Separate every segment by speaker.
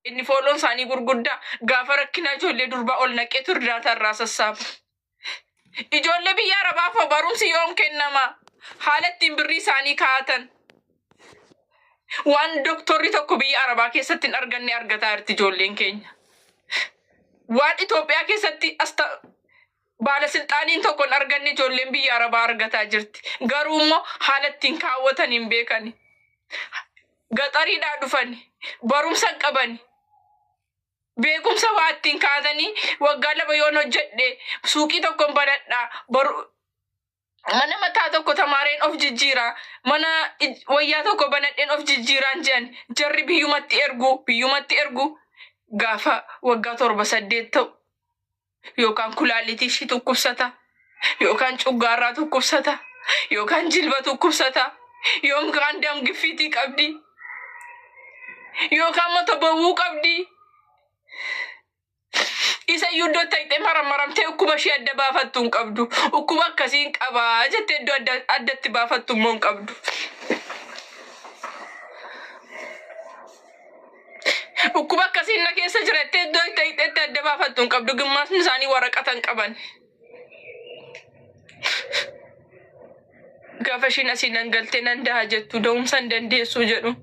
Speaker 1: inni fooloon isaanii gurguddaa gaafa rakkina ijoollee durbaa ol naqee turdaata irraa sassaaba. Ijoollee biyya Arabaaf barumsi yoom kennama? Haala ittiin birrii isaanii kaa'atan. Waan doktorri tokko biyya Arabaa keessatti hin arganne argataa jirti ijoolleen keenya. Waan Itoophiyaa keessatti baalasilxaaniin tokko hin arganne ijoolleen biyya Arabaa argataa jirti. Garuu immoo haala ittiin kaawwatan hin beekani. Gaxariidhaa dhufani. Barumsa hin qabani. Beekumsa waa ittiin kaatanii waggaa lama yoon hojjedhe suuqii tokkon banadhaa mana mataa tokko tamaareen of jijjiiraa mana wayyaa tokko banadheen of jijjiiraan jedhan jarri biyyumatti ergu gaafa waggaa 7-8 ta'u yookaan kulaallitii ishii dhukkubsata yookaan cuggaarraa dhukkubsata yookaan jilba dhukkubsata yookaan damgiffiitii qabdi yookaan mata bawwuu qabdi. Isa yuddoo ta'e maramte ukkuba ishee adda baafattu hin qabdu. Ukkuba akkasiin qabaa jettee iddoo addatti baafattu immoo hin qabdu. Ukkuba akkasiin na keessa jirattee iddoo ta'e adda baafattu hin qabdu. Gimmaasni isaanii waraqata hin qaban. Gaafa ishiin asii nan galtee nan daha jettu da'umsa hin dandeessu jedhu.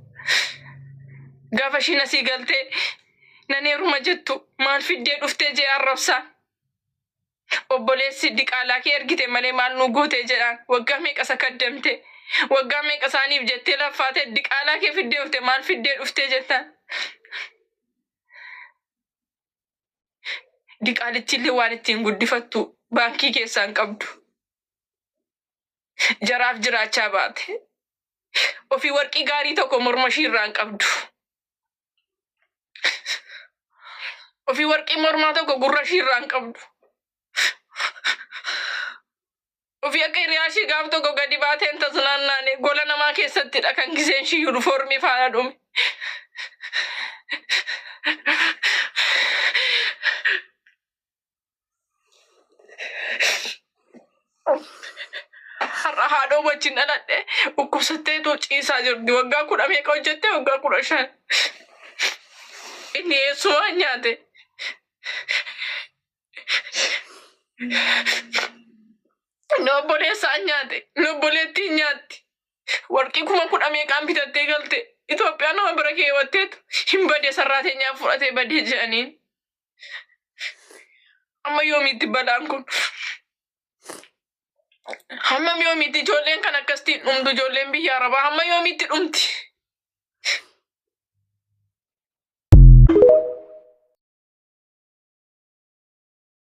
Speaker 1: Gaafa ishiin asii galtee naneeruma jettu maal fiddee dhuftee jee arrabsaa. Obboleessi diqaalaa kee ergite malee maal nu gootee jedhaan waggaa meeqa sakaddamte waggaa meeqa isaaniif jettee laffaate diqaalaa kee fiddee dhufte maal fiddee dhuftee jettaan. Diqaalichillee waan ittiin guddifattu baankii keessaan qabdu. Jaraaf jiraachaa baate ofii warqii gaarii tokko morma ishiirraan qabdu. Ofii warqii mormaa tokko gurra ishiirraan qabdu. Ofii akka hiriyaa ishii gaaf tokko gadi baateen tasnaannaane gola namaa keessattidha kan giseen ishii yuunifoormii faana dhume. Har'a haadhoo wajjin dhaladhe dhukkubsatteetu ciisaa jirti. Waggaa 10 meeqa hojjette waggaa 15. Inni eessumaa nyaate. Nobboleessaa nyaate. Nobboleettiin nyaatti. Warqii 10 meeqaan bitattee galte. Itoophiyaa nama bira keewwatteetu hin badee sarraateenyaaf fudhatee badee jedhaniin. Amma yoomiitti balaan kun? Hamma yoomiitti ijoolleen kan akkasitti dhumdu ijoolleen biyya Arabaa hamma yoomiitti dhumti?